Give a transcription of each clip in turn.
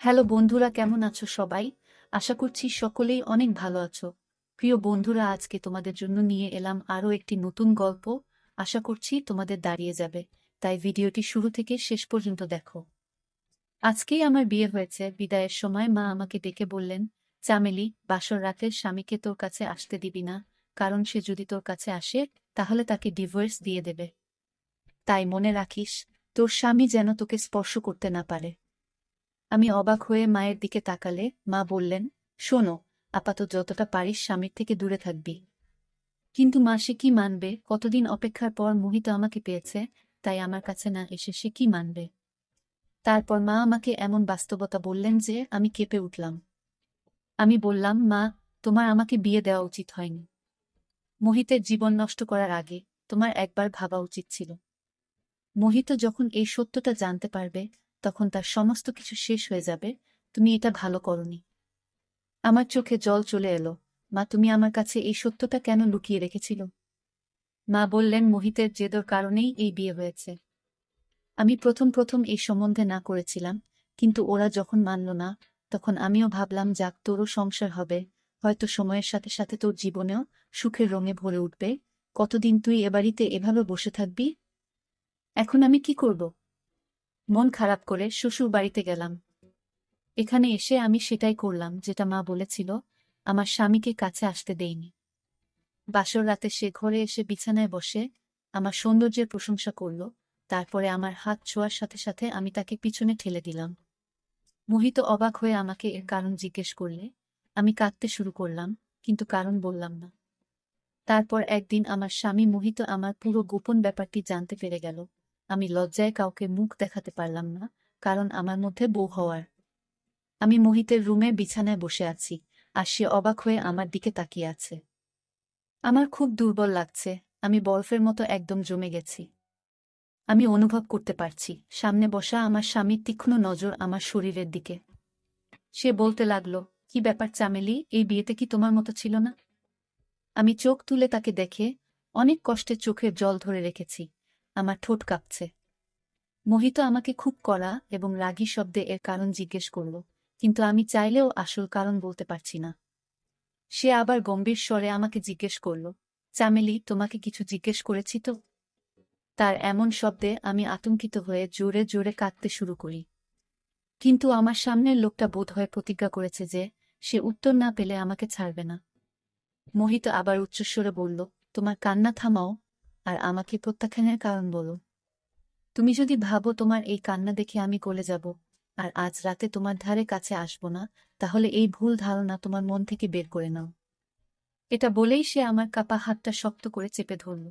Hello বন্ধুরা, কেমন আছো সবাই? আশা করছি সকলেই অনেক ভালো আছো। প্রিয় বন্ধুরা, আজকে তোমাদের জন্য নিয়ে এলাম আরও একটি নতুন গল্প। আশা করছি তোমাদের দাঁড়িয়ে যাবে, তাই ভিডিওটি শুরু থেকে শেষ পর্যন্ত দেখো। আজকেই আমার বিয়ে হয়েছে। বিদায়ের সময় মা আমাকে ডেকে বললেন, চামেলি, বাসর রাতের স্বামীকে তোর কাছে আসতে দিবি না, কারণ সে যদি তোর কাছে আসে তাহলে তাকে ডিভোর্স দিয়ে দেবে। তাই মনে রাখিস, তোর স্বামী যেন তোকে স্পর্শ করতে না পারে। আমি অবাক হয়ে মায়ের দিকে তাকালে মা বললেন, শোনো, আপাতত যতটা পারিস স্বামীর থেকে দূরে থাকবি। কিন্তু মা, সে কি মানবে? কতদিন অপেক্ষার পর মোহিত আমাকে পেয়েছে, তাই আমার কাছে না এসে সে কি মানবে? তারপর মা আমাকে এমন বাস্তবতা বললেন যে আমি কেঁপে উঠলাম। আমি বললাম, মা, তোমার আমাকে বিয়ে দেওয়া উচিত হয়নি। মোহিতের জীবন নষ্ট করার আগে তোমার একবার ভাবা উচিত ছিল। মোহিত যখন এই সত্যটা জানতে পারবে, তখন তার সমস্ত কিছু শেষ হয়ে যাবে। তুমি এটা ভালো করনি। আমার চোখে জল চলে এলো। মা, তুমি আমার কাছে এই সত্যটা কেন লুকিয়ে রেখেছিল? মা বললেন, মোহিতের জেদর কারণেই এই বিয়ে হয়েছে। আমি প্রথম প্রথম এই সম্বন্ধে না করেছিলাম, কিন্তু ওরা যখন মানল না, তখন আমিও ভাবলাম, যাক, তোরও সংসার হবে, হয়তো সময়ের সাথে সাথে তোর জীবনেও সুখের রঙে ভরে উঠবে। কতদিন তুই এ বাড়িতে এভাবে বসে থাকবি? এখন আমি কি করব? মন খারাপ করে শ্বশুর বাড়িতে গেলাম। এখানে এসে আমি সেটাই করলাম যেটা মা বলেছিল, আমার স্বামীকে কাছে আসতে দেইনি। বাসর রাতে সে ঘরে এসে বিছানায় বসে আমার সৌন্দর্যের প্রশংসা করল। তারপরে আমার হাত ছোঁয়ার সাথে সাথে আমি তাকে পিছনে ঠেলে দিলাম। মোহিত অবাক হয়ে আমাকে এর কারণ জিজ্ঞেস করলে আমি কাঁদতে শুরু করলাম, কিন্তু কারণ বললাম না। তারপর একদিন আমার স্বামী মোহিত আমার পুরো গোপন ব্যাপারটি জানতে পেরে গেল। আমি লজ্জায় কাউকে মুখ দেখাতে পারলাম না, কারণ আমার মধ্যে বউ হওয়ার। আমি মোহিতের রুমে বিছানায় বসে আছি, আর সে অবাক হয়ে আমার দিকে তাকিয়ে আছে। আমার খুব দুর্বল লাগছে। আমি বরফের মতো একদম জমে গেছি। আমি অনুভব করতে পারছি সামনে বসা আমার স্বামীর তীক্ষ্ণ নজর আমার শরীরের দিকে। সে বলতে লাগলো, কি ব্যাপার চামেলি, এই বিয়েতে কি তোমার মতো ছিল না? আমি চোখ তুলে তাকে দেখে অনেক কষ্টে চোখের জল ধরে রেখেছি। আমার ঠোঁট কাঁপছে। মোহিত আমাকে খুব কড়া এবং রাগী শব্দে এর কারণ জিজ্ঞেস করল, কিন্তু আমি চাইলেও আসল কারণ বলতে পারছি না। সে আবার গম্ভীর স্বরে আমাকে জিজ্ঞেস করল, চামেলি, তোমাকে কিছু জিজ্ঞেস করেছি তো? তার এমন শব্দে আমি আতঙ্কিত হয়ে জোরে জোরে কাঁদতে শুরু করি। কিন্তু আমার সামনের লোকটা বোধহয় প্রতিজ্ঞা করেছে যে সে উত্তর না পেলে আমাকে ছাড়বে না। মোহিত আবার উচ্চস্বরে বলল, তোমার কান্না থামাও, আর আমাকে প্রত্যাখ্যানের কারণ বলো। তুমি যদি ভাবো তোমার এই কান্না দেখে আমি গলে যাব আর আজ রাতে তোমার ধারে কাছে আসব না, তাহলে এই ভুল ধারণা তোমার মন থেকে বের করে নাও। এটা বলেই সে আমার কাপা হাতটা শক্ত করে চেপে ধরল।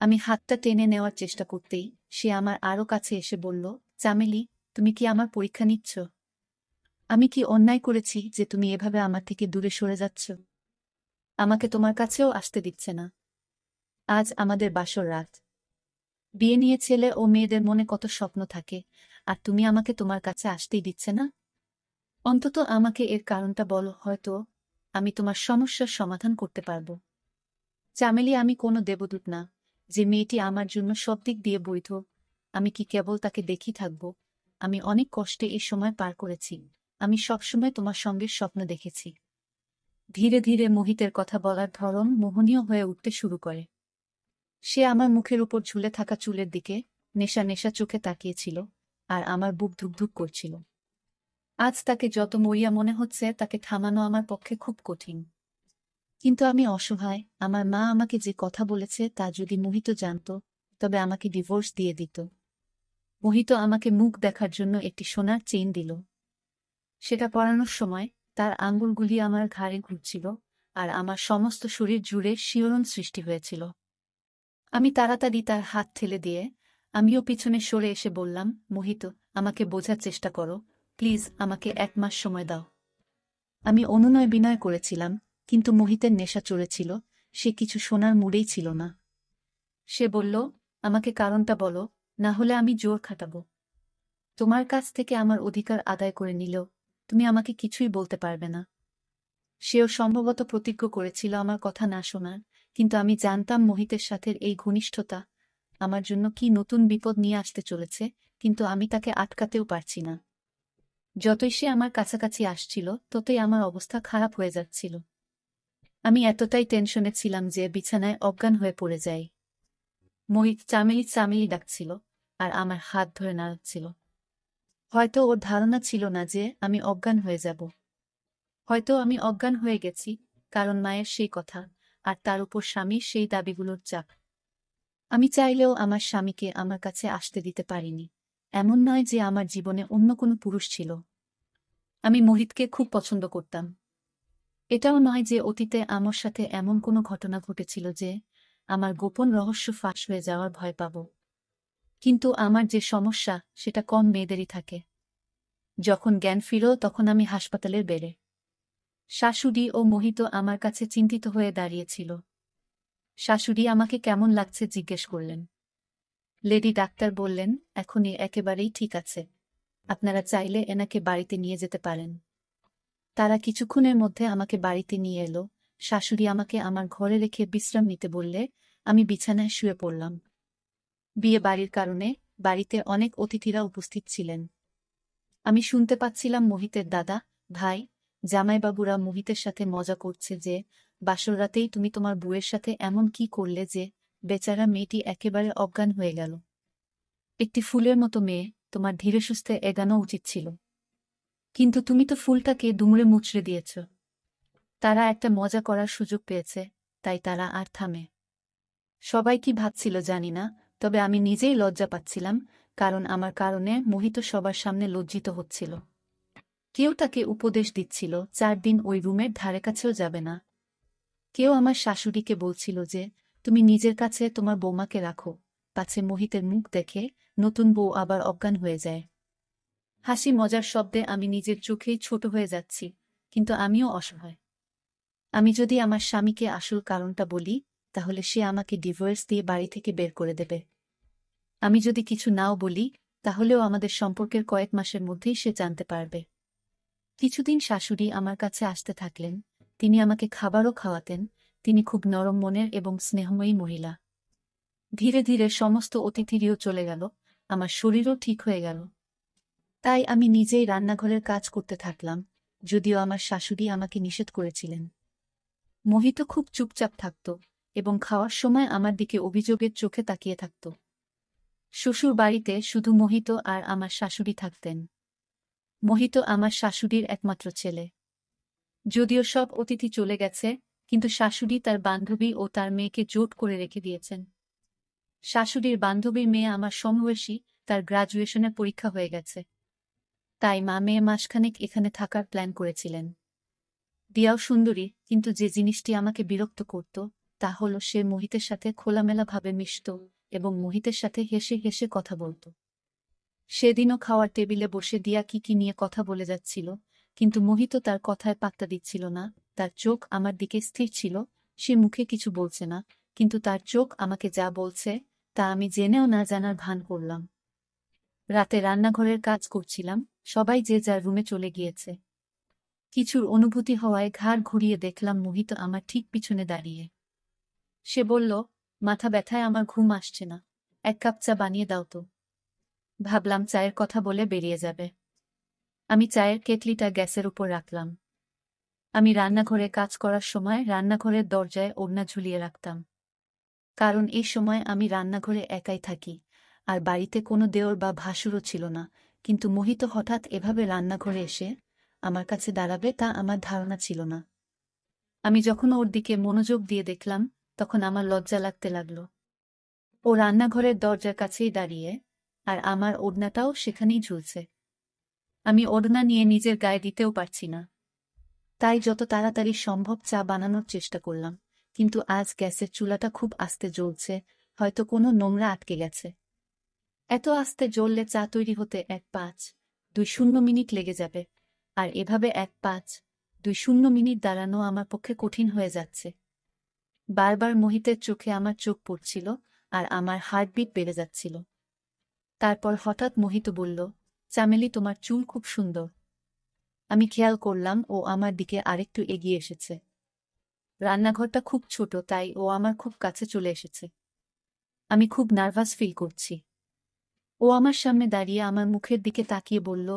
আমি হাতটা টেনে নেওয়ার চেষ্টা করতেই সে আমার আরও কাছে এসে বলল, চামেলি, তুমি কি আমার পরীক্ষা নিচ্ছ? আমি কি অন্যায় করেছি যে তুমি এভাবে আমার থেকে দূরে সরে যাচ্ছ? আমাকে তোমার কাছেও আসতে দিচ্ছে না। আজ আমাদের বাসর রাত। বিয়ে নিয়ে ছেলে ও মেয়েদের মনে কত স্বপ্ন থাকে, আর তুমি আমাকে তোমার কাছে আসতেই দিচ্ছে না? অন্তত আমাকে এর কারণটা বলো, হয়তো আমি তোমার সমস্যার সমাধান করতে পারবো। চামেলি, আমি কোনো দেবদূত না যে মেয়েটি আমার জন্য সব দিক দিয়ে বৈধ। আমি কি কেবল তাকে দেখি থাকবো? আমি অনেক কষ্টে এই সময় পার করেছি। আমি সবসময় তোমার সঙ্গে স্বপ্ন দেখেছি। ধীরে ধীরে মোহিতের কথা বলার ধরন মোহনীয় হয়ে উঠতে শুরু করে। সে আমার মুখের উপর ঝুলে থাকা চুলের দিকে নেশা নেশা চোখে তাকিয়েছিল, আর আমার বুক ধুকধুক করছিল। আজ তাকে যত মরিয়া মনে হচ্ছে, তাকে থামানো আমার পক্ষে খুব কঠিন। কিন্তু আমি অসহায়। আমার মা আমাকে যে কথা বলেছে তা যদি মোহিত জানত, তবে আমাকে ডিভোর্স দিয়ে দিত। মোহিত আমাকে মুখ দেখার জন্য একটি সোনার চেইন দিল। সেটা পরানোর সময় তার আঙ্গুলগুলি আমার ঘাড়ে ঘুরছিল, আর আমার সমস্ত শরীর জুড়ে শিহরণ সৃষ্টি হয়েছিল। আমি তাড়াতাড়ি তার হাত ঠেলে দিয়ে আমিও পিছনে সরে এসে বললাম, মোহিত, আমাকে বোঝার চেষ্টা করো, প্লিজ, আমাকে 1 মাস সময় দাও। আমি অনুনয় বিনয় করেছিলাম, কিন্তু মোহিতের নেশা চড়েছিল। সে কিছু শোনার মুডেই ছিল না। সে বলল, আমাকে কারণটা বলো, না হলে আমি জোর খাটাবো। তোমার কাছ থেকে আমার অধিকার আদায় করে নিলেও তুমি আমাকে কিছুই বলতে পারবে না। সেও সম্ভবত প্রতিজ্ঞ করেছিল আমার কথা না শোনার, কিন্তু আমি জানতাম মোহিতের সাথে এই ঘনিষ্ঠতা আমার জন্য কি নতুন বিপদ নিয়ে আসতে চলেছে, কিন্তু আমি তাকে আটকাতেও পারছি না। যতই সে আমার কাছাকাছি আসছিল ততই আমার অবস্থা খারাপ হয়ে যাচ্ছিল। আমি এতটাই টেনশনে ছিলাম যে বিছানায় অজ্ঞান হয়ে পড়ে যাই। মোহিত চামেলি চামেলি ডাকছিল আর আমার হাত ধরে নাড়াচ্ছিল। হয়তো ওর ধারণা ছিল না যে আমি অজ্ঞান হয়ে যাব। হয়তো আমি অজ্ঞান হয়ে গেছি কারণ মায়ের সেই কথা আর তার উপর স্বামীর সেই দাবিগুলোর চাপ। আমি চাইলেও আমার স্বামীকে আমার কাছে আসতে দিতে পারিনি। এমন নয় যে আমার জীবনে অন্য কোনো পুরুষ ছিল। আমি মোহিতকে খুব পছন্দ করতাম। এটাও নয় যে অতীতে আমার সাথে এমন কোনো ঘটনা ঘটেছিল যে আমার গোপন রহস্য ফাঁস হয়ে যাওয়ার ভয় পাব। কিন্তু আমার যে সমস্যা সেটা কম মেয়েদেরই থাকে। যখন জ্ঞান ফিরল তখন আমি হাসপাতালের বেডে। শাশুড়ি ও মোহিত আমার কাছে চিন্তিত হয়ে দাঁড়িয়েছিল। শাশুড়ি আমাকে কেমন লাগছে জিজ্ঞেস করলেন। লেডি ডাক্তার বললেন, এখনই একেবারেই ঠিক আছে। আপনারা চাইলে এনাকে বাড়িতে নিয়ে যেতে পারেন। তারা কিছুক্ষণের মধ্যে আমাকে বাড়িতে নিয়ে এলো। শাশুড়ি আমাকে আমার ঘরে রেখে বিশ্রাম নিতে বললে আমি বিছানায় শুয়ে পড়লাম। বিয়ে বাড়ির কারণে বাড়িতে অনেক অতিথিরা উপস্থিত ছিলেন। আমি শুনতে পাচ্ছিলাম মোহিতের দাদা, ভাই, জামাইবাবুরা মোহিতের সাথে মজা করছে যে বাসর রাতেই তুমি তোমার বউয়ের সাথে এমন কি করলে যে বেচারা মেয়েটি একেবারে অজ্ঞান হয়ে গেল। একটি ফুলের মতো মেয়ে, তোমার ধীরে সুস্থে এগানো উচিত ছিল। কিন্তু তুমি তো ফুলটাকে দুমড়ে মুচড়ে দিয়েছ। তারা একটা মজা করার সুযোগ পেয়েছে, তাই তারা আর থামে। সবাই কি ভাবছিল জানি না, তবে আমি নিজেই লজ্জা পাচ্ছিলাম, কারণ আমার কারণে মোহিত সবার সামনে লজ্জিত হচ্ছিল। কেউ তাকে উপদেশ দিচ্ছিল 4 দিন ওই রুমের ধারে কাছেও যাবে না। কেউ আমার শাশুড়িকে বলছিল যে তুমি নিজের কাছে তোমার বৌমাকে রাখো, পাছে মোহিতের মুখ দেখে নতুন বউ আবার অজ্ঞান হয়ে যায়। হাসি মজার শব্দে আমি নিজের চোখেই ছোট হয়ে যাচ্ছি, কিন্তু আমিও অসহায়। আমি যদি আমার স্বামীকে আসল কারণটা বলি তাহলে সে আমাকে ডিভোর্স দিয়ে বাড়ি থেকে বের করে দেবে। আমি যদি কিছু নাও বলি তাহলেও আমাদের সম্পর্কের কয়েক মাসের মধ্যেই সে জানতে পারবে। কিছুদিন শাশুড়ি আমার কাছে আসতে থাকলেন। তিনি আমাকে খাবারও খাওয়াতেন। তিনি খুব নরম মনের এবং স্নেহময়ী মহিলা। ধীরে ধীরে সমস্ত অতিথিরিও চলে গেল, আমার শরীরও ঠিক হয়ে গেল। তাই আমি নিজেই রান্নাঘরের কাজ করতে থাকলাম, যদিও আমার শাশুড়ি আমাকে নিষেধ করেছিলেন। মোহিত খুব চুপচাপ থাকত এবং খাওয়ার সময় আমার দিকে অভিযোগের চোখে তাকিয়ে থাকত। শ্বশুর বাড়িতে শুধু মোহিত আর আমার শাশুড়ি থাকতেন। মোহিত আমার শাশুড়ির একমাত্র ছেলে। যদিও সব অতিথি চলে গেছে, কিন্তু শাশুড়ি তার বান্ধবী ও তার মেয়েকে জোট করে রেখে দিয়েছেন। শাশুড়ির বান্ধবীর মেয়ে আমার সমবয়সী, তার গ্রাজুয়েশনের পরীক্ষা হয়ে গেছে। তাই মা মেয়ে মাসখানেক এখানে থাকার প্ল্যান করেছিলেন। দিয়াও সুন্দরী, কিন্তু যে জিনিসটি আমাকে বিরক্ত করত তা হল সে মোহিতের সাথে খোলামেলাভাবে মিশত এবং মোহিতের সাথে হেসে হেসে কথা বলত। সেদিনও খাওয়ার টেবিলে বসে দিয়া কি কি নিয়ে কথা বলে যাচ্ছিল, কিন্তু মোহিত তার কথায় পাত্তা দিচ্ছিল না। তার চোখ আমার দিকে স্থির ছিল। সে মুখে কিছু বলছে না, কিন্তু তার চোখ আমাকে যা বলছে তা আমি জেনেও না জানার ভান করলাম। রাতে রান্নাঘরের কাজ করছিলাম, সবাই যে যার রুমে চলে গিয়েছে। কিছুর অনুভূতি হওয়ায় ঘাড় ঘুরিয়ে দেখলাম মোহিত আমার ঠিক পিছনে দাঁড়িয়ে। সে বলল, মাথা ব্যথায় আমার ঘুম আসছে না, 1 কাপ চা বানিয়ে দাও তো। ভাবলাম চায়ের কথা বলে বেরিয়ে যাবে। আমি চায়ের কেটলিটা গ্যাসের উপর রাখলাম। আমি রান্নাঘরে কাজ করার সময় রান্নাঘরের দরজায় ওড়না ঝুলিয়ে রাখতাম, কারণ এই সময় আমি রান্নাঘরে একাই থাকি আর বাড়িতে কোনো দেওর বা ভাসুরও ছিল না। কিন্তু মোহিত হঠাৎ এভাবে রান্নাঘরে এসে আমার কাছে দাঁড়াবে তা আমার ধারণা ছিল না। আমি যখন ওর দিকে মনোযোগ দিয়ে দেখলাম তখন আমার লজ্জা লাগতে লাগল। ও রান্নাঘরের দরজার কাছেই দাঁড়িয়ে, আর আমার ওড়নাটাও সেখানেই ঝুলছে। আমি ওড়না নিয়ে নিজের গায়ে দিতেও পারছি না। তাই যত তাড়াতাড়ি সম্ভব চা বানানোর চেষ্টা করলাম, কিন্তু আজ গ্যাসের চুলাটা খুব আস্তে জ্বলছে, হয়তো কোনো নোংরা আটকে গেছে। এত আস্তে জ্বললে চা তৈরি হতে 1-5-2-0 মিনিট লেগে যাবে, আর এভাবে 1-5-2-0 মিনিট দাঁড়ানো আমার পক্ষে কঠিন হয়ে যাচ্ছে। বারবার মোহিতের চোখে আমার চোখ পড়ছিল আর আমার হার্টবিট বেড়ে যাচ্ছিল। তারপর হঠাৎ মোহিত বলল, চামেলি, তোমার চুল খুব সুন্দর। আমি খেয়াল করলাম ও আমার দিকে আরেকটু এগিয়ে এসেছে। রান্নাঘরটা খুব ছোট, তাই ও আমার খুব কাছে চলে এসেছে। আমি খুব নার্ভাস ফিল করছি। ও আমার সামনে দাঁড়িয়ে আমার মুখের দিকে তাকিয়ে বলল,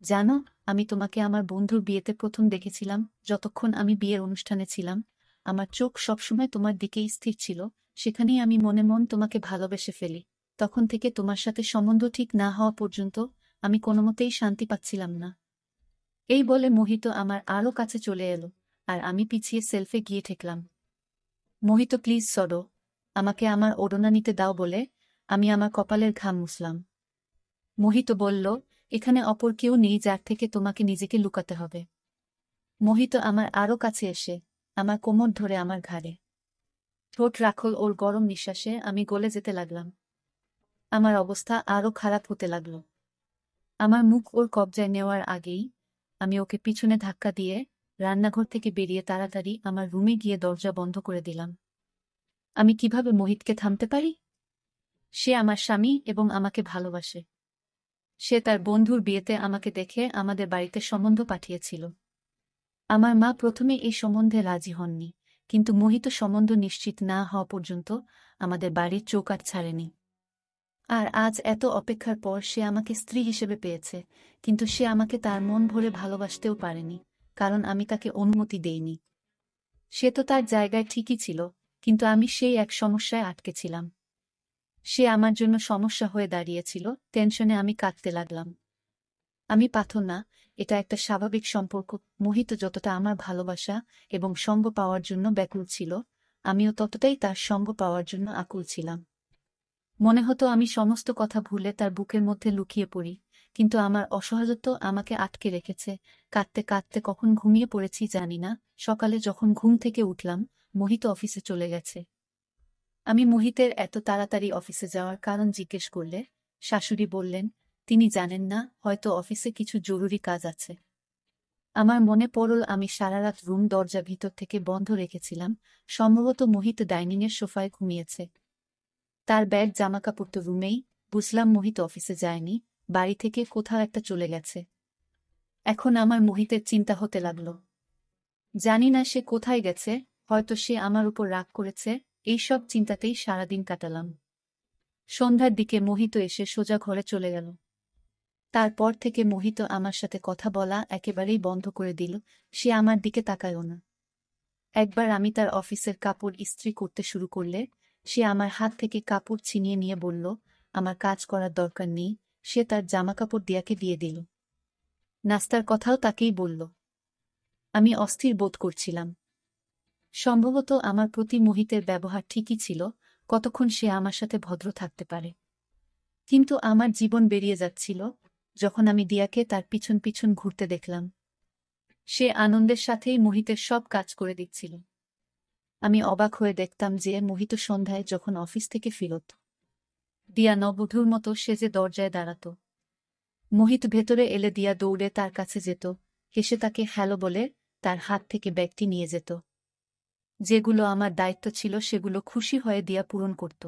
জানো, আমি তোমাকে আমার বন্ধুর বিয়েতে প্রথম দেখেছিলাম। যতক্ষণ আমি বিয়ের অনুষ্ঠানে ছিলাম, আমার চোখ সবসময় তোমার দিকেই স্থির ছিল। সেখানেই আমি মনে মন তোমাকে ভালোবেসে ফেলি। তখন থেকে তোমার সাথে সম্বন্ধ ঠিক না হওয়া পর্যন্ত আমি কোনোমতেই শান্তি পাচ্ছিলাম না। এই বলে মোহিত আমার আরও কাছে চলে এলো, আর আমি পিছিয়ে সেলফে গিয়ে ঠেকলাম। মোহিত, প্লিজ সরো। আমাকে আমার ওড়না নিতে দাও বলে আমি আমার কপালের ঘাম মুছলাম। মোহিত বলল, এখানে অপর কেউ নেই যার থেকে তোমাকে নিজেকে লুকাতে হবে। মোহিত আমার আরও কাছে এসে আমার কোমর ধরে আমার ঘাড়ে ঠোঁট রাখল ওর গরম নিঃশ্বাসে। আমি গলে যেতে লাগলাম। আমার অবস্থা আরও খারাপ হতে লাগল। আমার মুখ ওর কবজায় নেওয়ার আগেই আমি ওকে পিছনে ধাক্কা দিয়ে রান্নাঘর থেকে বেরিয়ে তাড়াতাড়ি আমার রুমে গিয়ে দরজা বন্ধ করে দিলাম। আমি কিভাবে মোহিতকে থামতে পারি? সে আমার স্বামী এবং আমাকে ভালোবাসে। সে তার বন্ধুর বিয়েতে আমাকে দেখে আমাদের বাড়িতে সম্বন্ধ পাঠিয়েছিল। আমার মা প্রথমে এই সম্বন্ধে রাজি হননি, কিন্তু মোহিত সম্বন্ধ নিশ্চিত না হওয়া পর্যন্ত আমাদের বাড়ির চৌকাঠ ছাড়েনি। আর আজ এত অপেক্ষার পর সে আমাকে স্ত্রী হিসেবে পেয়েছে, কিন্তু সে আমাকে তার মন ভরে ভালোবাসতেও পারেনি, কারণ আমি তাকে অনুমতি দেইনি। সে তো তার জায়গায় ঠিকই ছিল, কিন্তু আমি সেই এক সমস্যায় আটকে ছিলাম। সে আমার জন্য সমস্যা হয়ে দাঁড়িয়েছিল। টেনশনে আমি কাঁদতে লাগলাম। আমি পাথর না, এটা একটা স্বাভাবিক সম্পর্ক। মোহিত যতটা আমার ভালোবাসা এবং সঙ্গ পাওয়ার জন্য ব্যাকুল ছিল, আমিও ততটাই তার সঙ্গ পাওয়ার জন্য আকুল ছিলাম। মনে হতো আমি সমস্ত কথা ভুলে তার বুকের মধ্যে লুকিয়ে পড়ি, কিন্তু আমার অসহায়ত্ব আমাকে আটকে রেখেছে। কাঁদতে কাঁদতে কখন ঘুমিয়ে পড়েছি জানি না। সকালে যখন ঘুম থেকে উঠলাম, মোহিত অফিসে চলে গেছে। আমি মোহিতের এত তাড়াতাড়ি অফিসে যাওয়ার কারণ জিজ্ঞেস করলে শাশুড়ি বললেন, তিনি জানেন না, হয়তো অফিসে কিছু জরুরি কাজ আছে। আমার মনে পড়ল আমি সারারাত রুম দরজা ভিতর থেকে বন্ধ রেখেছিলাম। সম্ভবত মোহিত ডাইনিংয়ের সোফায় ঘুমিয়েছে। তার ব্যাগ জামাকাপড় তো রুমেই। বুঝলাম মোহিত অফিসে যায়নি, বাড়ি থেকে কোথাও একটা চলে গেছে। এখন আমার মোহিতের চিন্তা হতে লাগল। জানি না সে কোথায় গেছে, হয়তো সে আমার উপর রাগ করেছে। এইসব চিন্তাতেই সারাদিন কাটালাম। সন্ধ্যার দিকে মোহিত এসে সোজা ঘরে চলে গেল। তারপর থেকে মোহিত আমার সাথে কথা বলা একেবারেই বন্ধ করে দিল। সে আমার দিকে তাকায়ও না। একবার আমি তার অফিসের কাপড় ইস্ত্রি করতে শুরু করলে সে আমার হাত থেকে কাপড় ছিনিয়ে নিয়ে বলল, আমার কাজ করার দরকার নেই। সে তার জামাকাপড় দিয়াকে দিয়ে দিল। নাস্তার কথাও তাকেই বলল। আমি অস্থির বোধ করছিলাম। সম্ভবত আমার প্রতি মোহিতের ব্যবহার ঠিকই ছিল। কতক্ষণ সে আমার সাথে ভদ্র থাকতে পারে? কিন্তু আমার জীবন বেরিয়ে যাচ্ছিল যখন আমি দিয়াকে তার পিছন পিছন ঘুরতে দেখলাম। সে আনন্দের সাথেই মোহিতের সব কাজ করে দিচ্ছিল। আমি অবাক হয়ে দেখতাম যে মোহিত সন্ধ্যায় যখন অফিস থেকে ফিরত, দিয়া নববধূর মতো সেজে দরজায় দাঁড়াত। মোহিত ভেতরে এলে দিয়া দৌড়ে তার কাছে যেত, হেসে তাকে হ্যালো বলে তার হাত থেকে ব্যাগটি নিয়ে যেত। যেগুলো আমার দায়িত্ব ছিল সেগুলো খুশি হয়ে দিয়া পূরণ করত।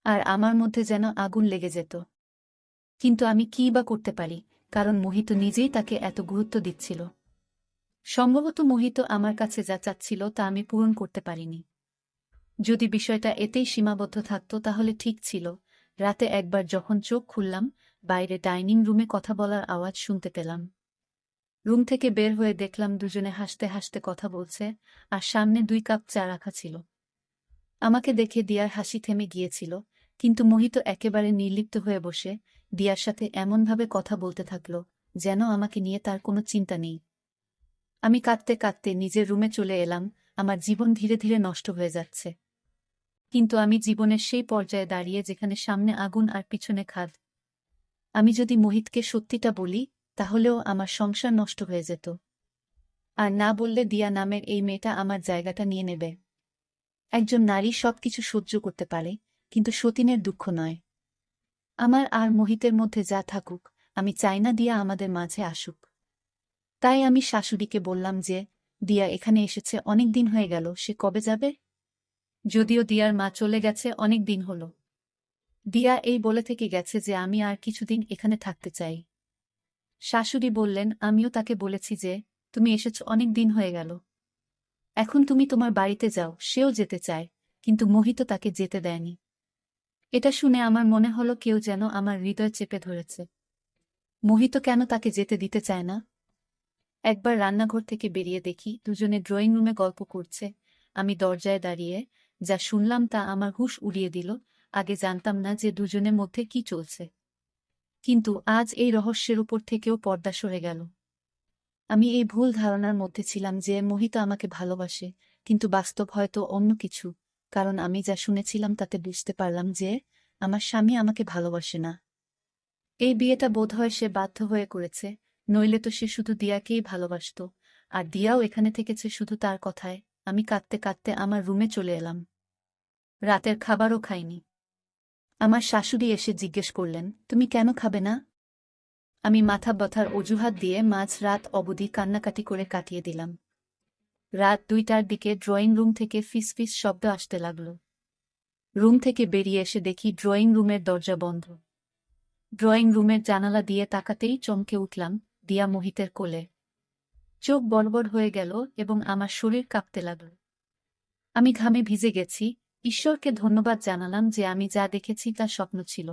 আর আমার মধ্যে যেন আগুন লেগে যেত। কিন্তু আমি কী বা করতে পারি, কারণ মোহিত নিজেই তাকে এত গুরুত্ব দিচ্ছিল। সম্ভবত মোহিত আমার কাছে যা চাচ্ছিল তা আমি পূরণ করতে পারিনি। যদি বিষয়টা এতেই সীমাবদ্ধ থাকত তাহলে ঠিক ছিল। রাতে একবার যখন চোখ খুললাম, বাইরে ডাইনিং রুমে কথা বলার আওয়াজ শুনতে পেলাম। রুম থেকে বের হয়ে দেখলাম দুজনে হাসতে হাসতে কথা বলছে, আর সামনে 2 কাপ চা রাখা ছিল। আমাকে দেখে দিয়ার হাসি থেমে গিয়েছিল, কিন্তু মোহিত একেবারে নির্লিপ্ত হয়ে বসে দিয়ার সাথে এমনভাবে কথা বলতে থাকল যেন আমাকে নিয়ে তার কোনো চিন্তা নেই। আমি কাঁদতে কাঁদতে নিজের রুমে চলে এলাম। আমার জীবন ধীরে ধীরে নষ্ট হয়ে যাচ্ছে। কিন্তু আমি জীবনের সেই পর্যায়ে দাঁড়িয়ে যেখানে সামনে আগুন আর পিছনে খাদ। আমি যদি মোহিতকে সত্যিটা বলি, তাহলেও আমার সংসার নষ্ট হয়ে যেত। আর না বললে দিয়া নামের এই মেয়েটা আমার জায়গাটা নিয়ে নেবে। একজন নারী সবকিছু সহ্য করতে পারে, কিন্তু সতীনের দুঃখ নয়। আমার আর মোহিতের মধ্যে যা থাকুক, আমি চাই না দিয়া আমাদের মাঝে আসুক। তাই আমি শাশুড়িকে বললাম যে, দিয়া এখানে এসেছে অনেক দিন হয়ে গেল, সে কবে যাবে? যদিও দিয়ার মা চলে গেছে অনেক দিন হল। দিয়া এই বলে থেকে গেছে যে আমি আর কিছুদিন এখানে থাকতে চাই। শাশুড়ি বললেন, আমিও তাকে বলেছি যে, তুমি এসেছ অনেক দিন হয়ে গেল। এখন তুমি তোমার বাড়িতে যাও। সেও যেতে চায়, কিন্তু মোহিত তাকে যেতে দেয়নি। এটা শুনে আমার মনে হলো কেউ যেন আমার হৃদয় চেপে ধরেছে। মোহিত কেন তাকে যেতে দিতে চায় না? একবার রান্নাঘর থেকে বেরিয়ে দেখি দুজনে ড্রয়িং রুমে গল্প করছে। আমি দরজায় দাঁড়িয়ে যা শুনলাম তা আমার হুঁশ উড়িয়ে দিল। আগে জানতাম না যে দুজনের মধ্যে কি চলছে, কিন্তু আজ এই রহস্যের উপর থেকেও পর্দা সরে গেল। আমি এই ভুল ধারণার মধ্যে ছিলাম যে মোহিত আমাকে ভালোবাসে, কিন্তু বাস্তব হয়তো অন্য কিছু। কারণ আমি যা শুনেছিলাম তাতে বুঝতে পারলাম যে আমার স্বামী আমাকে ভালোবাসে না। এই বিয়েটা বোধহয় সে বাধ্য হয়ে করেছে, নইলে তো সে শুধু দিয়াকেই ভালোবাসত। আর দিয়াও এখানে থেকেছে শুধু তার কথায়। আমি কাঁদতে কাঁদতে আমার রুমে চলে এলাম। রাতের খাবারও খাইনি। আমার শাশুড়ি এসে জিজ্ঞেস করলেন, তুমি কেন খাবে না? আমি মাথা ব্যথার অজুহাত দিয়ে মাঝ রাত অবধি কান্নাকাটি করে কাটিয়ে দিলাম। রাত 2টার দিকে ড্রয়িং রুম থেকে ফিসফিস শব্দ আসতে লাগল। রুম থেকে বেরিয়ে এসে দেখি ড্রয়িং রুমের দরজা বন্ধ। ড্রয়িং রুমের জানালা দিয়ে তাকাতেই চমকে উঠলাম, দিয়া মোহিতের কোলে। চোখ বড়বড় হয়ে গেল এবং আমার শরীর কাঁপতে লাগল। আমি ঘামে ভিজে গেছি। ঈশ্বরকে ধন্যবাদ জানালাম যে আমি যা দেখেছি তা স্বপ্ন ছিল।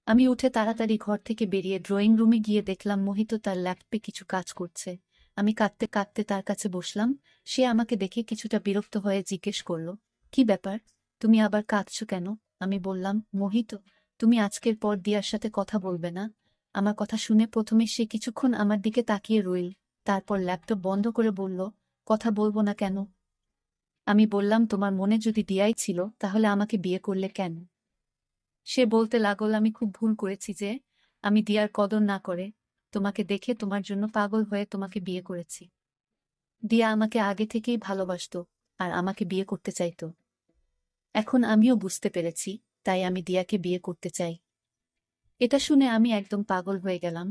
আমি উঠে তাড়াতাড়ি ঘর থেকে বেরিয়ে ড্রয়িং রুমে গিয়ে দেখলাম মোহিত তার ল্যাপটপে কিছু কাজ করছে। আমি কাঁদতে কাঁদতে তার কাছে বসলাম। সে আমাকে দেখে কিছুটা বিরক্ত হয়ে জিজ্ঞেস করল, কি ব্যাপার, তুমি আবার কাঁদছো কেন? আমি বললাম, মোহিত, তুমি আজকের পর দিয়ার সাথে কথা বলবে না। আমার কথা শুনে প্রথমে সে কিছুক্ষণ আমার দিকে তাকিয়ে রইল, তারপর ল্যাপটপ বন্ধ করে বলল, কথা বলবো না কেন? আমি বললাম, তোমার মনে যদি দিয়াই ছিল তাহলে আমাকে বিয়ে করলে কেন? সে বলতে লাগল, আমি খুব ভুল করেছি যে আমি দিয়ার কদর না করে তোমাকে দেখে তোমার জন্য পাগল হয়ে তোমাকে বিয়ে করেছি। দিয়া আমাকে আগে থেকেই ভালোবাসতো আর আমাকে বিয়ে করতে চাইতো। এখন আমিও বুঝতে পেরেছি, তাই আমি দিয়াকে বিয়ে করতে চাই। এটা শুনে আমি একদম পাগল হয়ে গেলাম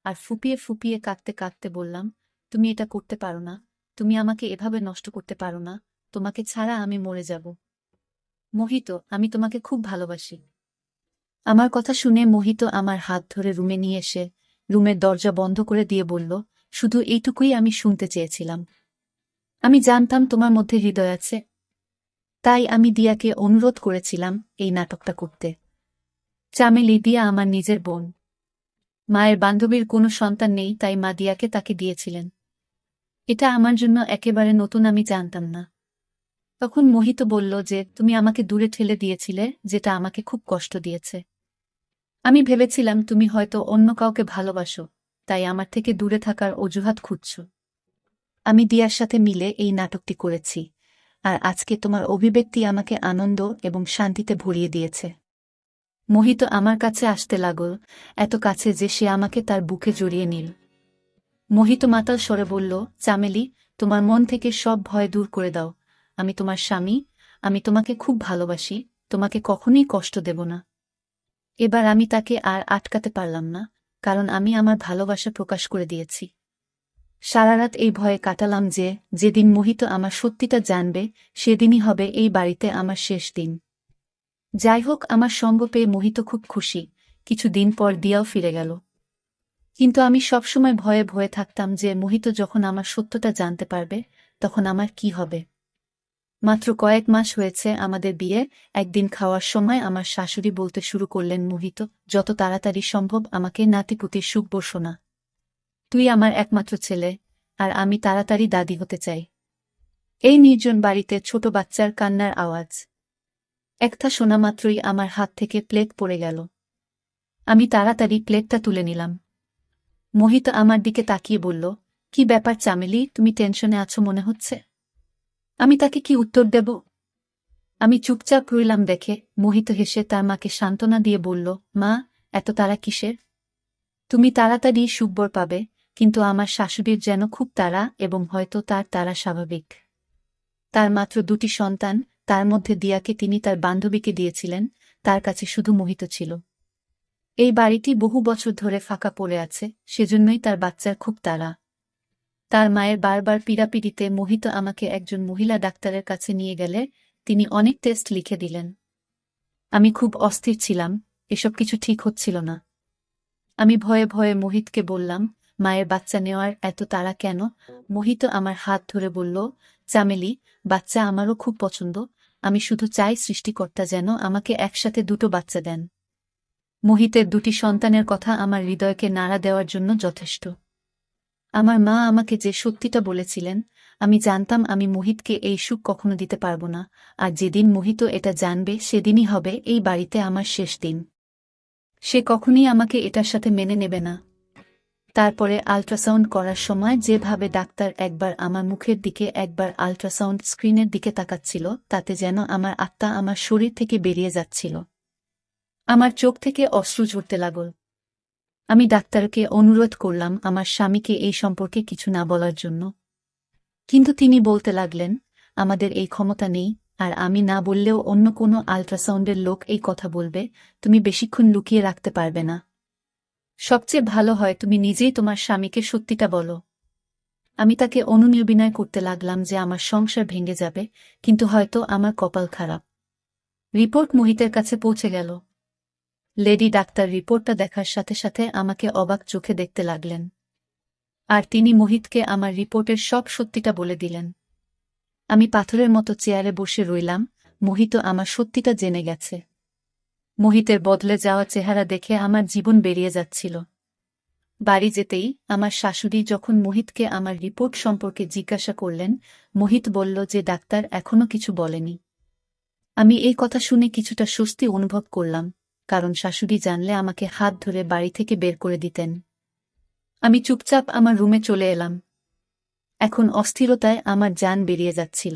আর ফুপিয়ে ফুপিয়ে কাঁদতে কাঁদতে বললাম, তুমি এটা করতে পারো না। তুমি আমাকে এভাবে নষ্ট করতে পারো না। তোমাকে ছাড়া আমি মরে যাব। মোহিত, আমি তোমাকে খুব ভালোবাসি। আমার কথা শুনে মোহিত আমার হাত ধরে রুমে নিয়ে এসে রুমের দরজা বন্ধ করে দিয়ে বলল, শুধু এইটুকুই আমি শুনতে চেয়েছিলাম। আমি জানতাম তোমার মধ্যে হৃদয় আছে, তাই আমি দিয়াকে অনুরোধ করেছিলাম এই নাটকটা করতে। চামেলি, দিয়া আমার নিজের বোন। মায়ের বান্ধবীর কোনো সন্তান নেই, তাই মা দিয়াকে তাকে দিয়েছিলেন। এটা আমার জন্য একেবারে নতুন, আমি জানতাম না। তখন মোহিত বলল যে তুমি আমাকে দূরে ঠেলে দিয়েছিলে, যেটা আমাকে খুব কষ্ট দিয়েছে। আমি ভেবেছিলাম তুমি হয়তো অন্য কাউকে ভালোবাসো, তাই আমার থেকে দূরে থাকার অজুহাত খুঁজছ। আমি দিয়ার সাথে মিলে এই নাটকটি করেছি, আর আজকে তোমার অভিব্যক্তি আমাকে আনন্দ এবং শান্তিতে ভরিয়ে দিয়েছে। মোহিত আমার কাছে আসতে লাগল, এত কাছে যে সে আমাকে তার বুকে জড়িয়ে নিল। মোহিত মাতাল স্বরে বলল, চামেলি, তোমার মন থেকে সব ভয় দূর করে দাও। আমি তোমার স্বামী, আমি তোমাকে খুব ভালোবাসি, তোমাকে কখনোই কষ্ট দেব না। এবার আমি তাকে আর আটকাতে পারলাম না, কারণ আমি আমার ভালোবাসা প্রকাশ করে দিয়েছি। সারারাত এই ভয়ে কাটালাম যে যেদিন মোহিত আমার সত্যিটা জানবে সেদিনই হবে এই বাড়িতে আমার শেষ দিন। যাই হোক, আমার সঙ্গ পেয়ে মোহিত খুব খুশি। কিছু দিন পর দিয়াও ফিরে গেল। কিন্তু আমি সবসময় ভয়ে ভয়ে থাকতাম যে মোহিত যখন আমার সত্যটা জানতে পারবে তখন আমার কি হবে। মাত্র কয়েক মাস হয়েছে আমাদের বিয়ে। একদিন খাওয়ার সময় আমার শাশুড়ি বলতে শুরু করলেন, মোহিত, যত তাড়াতাড়ি সম্ভব আমাকে নাতিপুতির সুখ বসো। তুই আমার একমাত্র ছেলে, আর আমি তাড়াতাড়ি দাদি হতে চাই। এই নির্জন বাড়িতে ছোট বাচ্চার কান্নার আওয়াজ। একটা শোনা মাত্রই আমার হাত থেকে প্লেট পড়ে গেল। আমি তাড়াতাড়ি প্লেটটা তুলে নিলাম। মোহিত আমার দিকে তাকিয়ে বলল, কি ব্যাপার চামেলি, তুমি টেনশনে আছো মনে হচ্ছে। আমি তাকে কি উত্তর দেব? আমি চুপচাপ রইলাম দেখে মোহিত হেসে তার মাকে সান্ত্বনা দিয়ে বলল, মা, এত তাড়া কিসের? তুমি তাড়াতাড়ি সুখবর পাবে, কিন্তু আমার শাশুড়ির যেন খুব তাড়া, এবং হয়তো তার তাড়া স্বাভাবিক। তার মাত্র 2টি সন্তান, তার মধ্যে দিয়াকে তিনি তার বান্ধবীকে দিয়েছিলেন, তার কাছে শুধু মোহিত ছিল। এই বাড়িটি বহু বছর ধরে ফাঁকা পড়ে আছে, সেজন্যই তার বাচ্চার খুব তাড়া। তার মায়ের বারবার পীড়াপিড়িতে মোহিত আমাকে একজন মহিলা ডাক্তারের কাছে নিয়ে গেলে তিনি অনেক টেস্ট লিখে দিলেন। আমি খুব অস্থির ছিলাম, এসব কিছু ঠিক হচ্ছিল না। আমি ভয়ে ভয়ে মোহিতকে বললাম, মায়ের বাচ্চা নেওয়ার এত তাড়া কেন? মোহিত আমার হাত ধরে বলল, চামেলি, বাচ্চা আমারও খুব পছন্দ, আমি শুধু চাই সৃষ্টিকর্তা যেন আমাকে একসাথে 2টো বাচ্চা দেন। মোহিতের 2টি সন্তানের কথা আমার হৃদয়কে নাড়া দেওয়ার জন্য যথেষ্ট। আমার মা আমাকে যে সত্যিটা বলেছিলেন, আমি জানতাম আমি মোহিতকে এই সুখ কখনো দিতে পারব না, আর যেদিন মোহিত এটা জানবে সেদিনই হবে এই বাড়িতে আমার শেষ দিন। সে কখনই আমাকে এটার সাথে মেনে নেবে না। তারপরে আল্ট্রাসাউন্ড করার সময় যেভাবে ডাক্তার একবার আমার মুখের দিকে একবার আল্ট্রাসাউন্ড স্ক্রিনের দিকে তাকাচ্ছিল, তাতে যেন আমার আত্মা আমার শরীর থেকে বেরিয়ে যাচ্ছিল। আমার চোখ থেকে অশ্রু ঝরতে লাগল। আমি ডাক্তারকে অনুরোধ করলাম আমার স্বামীকে এই সম্পর্কে কিছু না বলার জন্য। কিন্তু তিনি বলতে লাগলেন, আমাদের এই ক্ষমতা নেই, আর আমি না বললেও অন্য কোনো আল্ট্রাসাউন্ডের লোক এই কথা বলবে, তুমি বেশিক্ষণ লুকিয়ে রাখতে পারবে না। সবচেয়ে ভালো হয় তুমি নিজেই তোমার স্বামীকে সত্যিটা বলো। আমি তাকে অনুনির্বিনয় করতে লাগলাম যে আমার সংসার ভেঙে যাবে, কিন্তু হয়তো আমার কপাল খারাপ। রিপোর্ট মোহিতের কাছে পৌঁছে গেল। লেডি ডাক্তার রিপোর্টটা দেখার সাথে সাথে আমাকে অবাক চোখে দেখতে লাগলেন। আর তিনি মোহিতকে আমার রিপোর্টের সব সত্যিটা বলে দিলেন। আমি পাথরের মতো চেয়ারে বসে রইলাম, মোহিত আমার সত্যিটা জেনে গেছে। মোহিতের বদলে যাওয়া চেহারা দেখে আমার জীবন বেরিয়ে যাচ্ছিল। বাড়ি যেতেই আমার শাশুড়ি যখন মোহিতকে আমার রিপোর্ট সম্পর্কে জিজ্ঞাসা করলেন, মোহিত বলল যে ডাক্তার এখনো কিছু বলেনি। আমি এই কথা শুনে কিছুটা স্বস্তি অনুভব করলাম, কারণ শাশুড়ি জানলে আমাকে হাত ধরে বাড়ি থেকে বের করে দিতেন। আমি চুপচাপ আমার রুমে চলে এলাম। এখন অস্থিরতায় আমার জান বেরিয়ে যাচ্ছিল।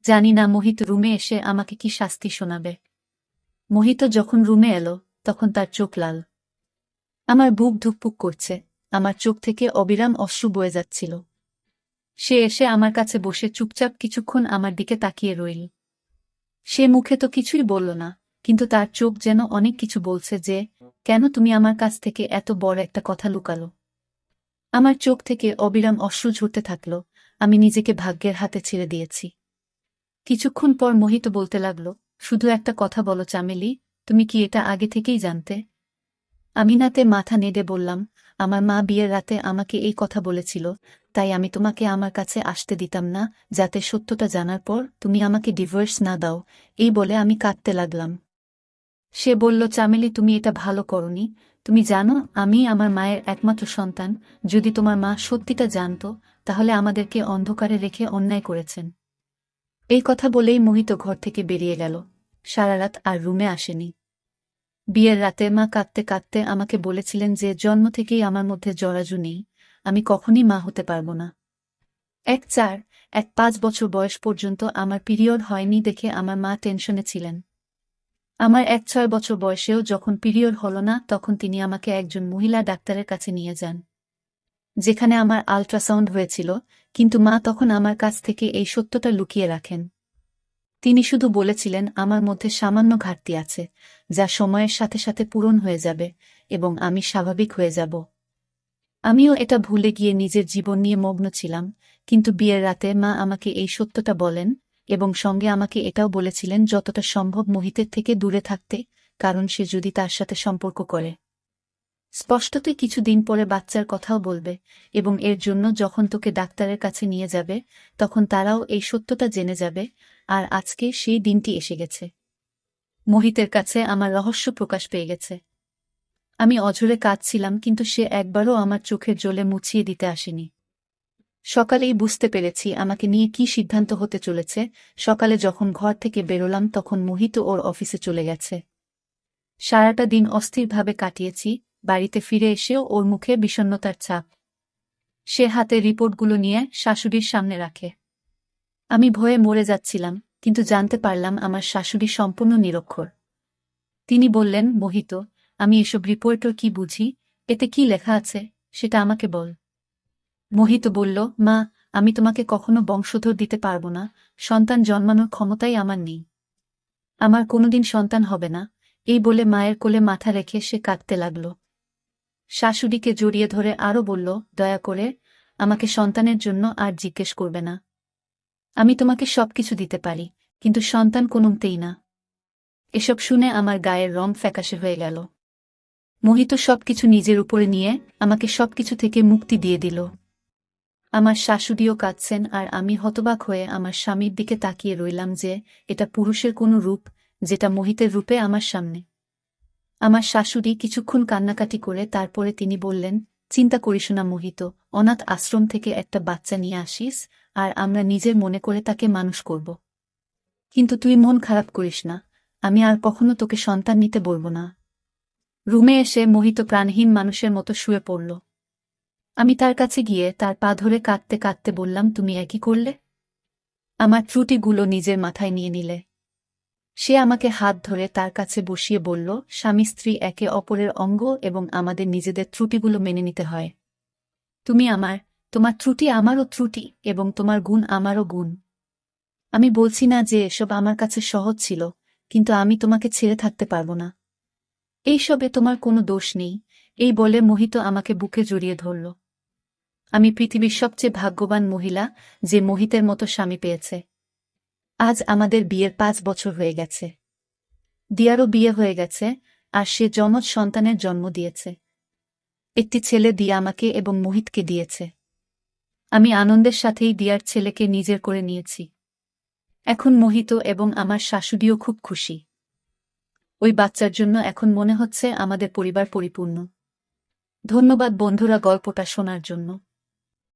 জানি না মোহিত রুমে এসে আমাকে কি শাস্তি শোনাবে। মোহিত যখন রুমে এলো, তখন তার চোখ লাল। আমার বুক ধুকপুক করছে, আমার চোখ থেকে অবিরাম অশ্রু বয়ে যাচ্ছিল। সে এসে আমার কাছে বসে চুপচাপ কিছুক্ষণ আমার দিকে তাকিয়ে রইল। সে মুখে তো কিছুই বলল না, কিন্তু তার চোখ যেন অনেক কিছু বলছে যে, কেন তুমি আমার কাছ থেকে এত বড় একটা কথা লুকালো। আমার চোখ থেকে অবিরাম অশ্রু ঝরতে থাকল, আমি নিজেকে ভাগ্যের হাতে ছেড়ে দিয়েছি। কিছুক্ষণ পর মোহিত বলতে লাগল, শুধু একটা কথা বলো চামেলি, তুমি কি এটা আগে থেকেই জানতে? আমি নাতে মাথা নেড়ে বললাম, আমার মা বিয়ের রাতে আমাকে এই কথা বলেছিল, তাই আমি তোমাকে আমার কাছে আসতে দিতাম না, যাতে সত্যটা জানার পর তুমি আমাকে ডিভোর্স না দাও। এই বলে আমি কাঁদতে লাগলাম। সে বলল, চামেলি তুমি এটা ভালো করনি। তুমি জানো আমি আমার মায়ের একমাত্র সন্তান, যদি তোমার মা সত্যিটা জানতো, তাহলে আমাদেরকে অন্ধকারে রেখে অন্যায় করেছেন। এই কথা বলেই মোহিত ঘর থেকে বেরিয়ে গেল, সারা রাত আর রুমে আসেনি। বিয়ের রাতে মা কাঁদতে কাঁদতে আমাকে বলেছিলেন যে জন্ম থেকেই আমার মধ্যে জরাজু নেই, আমি কখনই মা হতে পারব না। 5 বছর বয়স পর্যন্ত আমার পিরিয়ড হয়নি দেখে আমার মা টেনশনে ছিলেন। আমার 6 বছর বয়সেও যখন পিরিয়ড হলো না, তখন তিনি আমাকে একজন মহিলা ডাক্তারের কাছে নিয়ে যান, যেখানে আমার আল্ট্রাসাউন্ড হয়েছিল, কিন্তু মা তখন আমার কাছ থেকে এই সত্যটা লুকিয়ে রাখেন। তিনি শুধু বলেছিলেন আমার মধ্যে সামান্য ঘাটতি আছে, যা সময়ের সাথে সাথে পূরণ হয়ে যাবে, এবং আমি স্বাভাবিক হয়ে যাব। আমিও এটা ভুলে গিয়ে নিজের জীবন নিয়ে মগ্ন ছিলাম, কিন্তু বিয়ের রাতে মা আমাকে এই সত্যটা বলেন, এবং সঙ্গে আমাকে এটাও বলেছিলেন যতটা সম্ভব মোহিতের থেকে দূরে থাকতে, কারণ সে যদি তার সাথে সম্পর্ক করে, স্পষ্টতই কিছুদিন পরে বাচ্চার কথাও বলবে, এবং এর জন্য যখন তোকে ডাক্তারের কাছে নিয়ে যাবে, তখন তারাও এই সত্যটা জেনে যাবে। আর আজকে সেই দিনটি এসে গেছে। মোহিতের কাছে আমার রহস্য প্রকাশ পেয়ে গেছে। আমি অঝরে কাঁদছিলাম, কিন্তু সে একবারও আমার চোখের জলে মুছিয়ে দিতে আসেনি। সকালেই বুঝতে পেরেছি আমাকে নিয়ে কি সিদ্ধান্ত হতে চলেছে। সকালে যখন ঘর থেকে বেরোলাম, তখন মোহিত ওর অফিসে চলে গেছে। সারাটা দিন অস্থিরভাবে কাটিয়েছি, বাড়িতে ফিরে এসেও ওর মুখে বিষণ্ণতার ছাপ। সে হাতে রিপোর্টগুলো নিয়ে শাশুড়ির সামনে রাখে। আমি ভয়ে মরে যাচ্ছিলাম, কিন্তু জানতে পারলাম আমার শাশুড়ি সম্পূর্ণ নিরক্ষর। তিনি বললেন, মোহিত, আমি এসব রিপোর্টও কি বুঝি, এতে কি লেখা আছে সেটা আমাকে বল। মোহিত বলল, মা, আমি তোমাকে কখনো বংশধর দিতে পারবো না, সন্তান জন্মানোর ক্ষমতাই আমার নেই, আমার কোনোদিন সন্তান হবে না। এই বলে মায়ের কোলে মাথা রেখে সে কাঁদতে লাগল। শাশুড়িকে জড়িয়ে ধরে আরও বলল, দয়া করে আমাকে সন্তানের জন্য আর জিজ্ঞেস করবে না। আমি তোমাকে সবকিছু দিতে পারি, কিন্তু সন্তান কোনোমতেই না। এসব শুনে আমার গায়ের রং ফ্যাকাশে হয়ে গেল। মোহিত সবকিছু নিজের উপরে নিয়ে আমাকে সবকিছু থেকে মুক্তি দিয়ে দিল। আমার শাশুড়িও কাঁদছেন, আর আমি হতবাক হয়ে আমার স্বামীর দিকে তাকিয়ে রইলাম যে এটা পুরুষের কোনো রূপ, যেটা মোহিতের রূপে আমার সামনে। আমার শাশুড়ি কিছুক্ষণ কান্নাকাটি করে তারপরে তিনি বললেন, চিন্তা করিস না মোহিত, অনাথ আশ্রম থেকে একটা বাচ্চা নিয়ে আসিস, আর আমরা নিজের মনে করে তাকে মানুষ করব। কিন্তু তুই মন খারাপ করিস না, আমি আর কখনো তোকে সন্তান নিতে বলবো না। রুমে এসে মোহিত প্রাণহীন মানুষের মতো শুয়ে পড়ল। আমি তার কাছে গিয়ে তার পা ধরে কাঁদতে কাঁদতে বললাম, তুমি একই করলে? আমার ত্রুটিগুলো নিজের মাথায় নিয়ে নিলে। সে আমাকে হাত ধরে তার কাছে বসিয়ে বলল, স্বামী স্ত্রী একে অপরের অঙ্গ এবং আমাদের নিজেদের ত্রুটিগুলো মেনে নিতে হয়। তুমি আমার, তোমার ত্রুটি আমারও ত্রুটি এবং তোমার গুণ আমারও গুণ। আমি বলছি না যে এসব আমার কাছে সহজ ছিল, কিন্তু আমি তোমাকে ছেড়ে থাকতে পারব না। এইসবে তোমার কোনো দোষ নেই। এই বলে মোহিত আমাকে বুকে জড়িয়ে ধরল। আমি পৃথিবীর সবচেয়ে ভাগ্যবান মহিলা যে মোহিতের মতো স্বামী পেয়েছে। আজ আমাদের বিয়ের 5 বছর হয়ে গেছে। দিয়ারও বিয়ে হয়ে গেছে, আর সে যমজ সন্তানের জন্ম দিয়েছে। একটি ছেলে দিয়া আমাকে এবং মোহিতকে দিয়েছে। আমি আনন্দের সাথেই দিয়ার ছেলেকে নিজের করে নিয়েছি। এখন মোহিত এবং আমার শাশুড়িও খুব খুশি। ওই বাচ্চার জন্য এখন মনে হচ্ছে আমাদের পরিবার পরিপূর্ণ। ধন্যবাদ বন্ধুরা গল্পটা শোনার জন্য।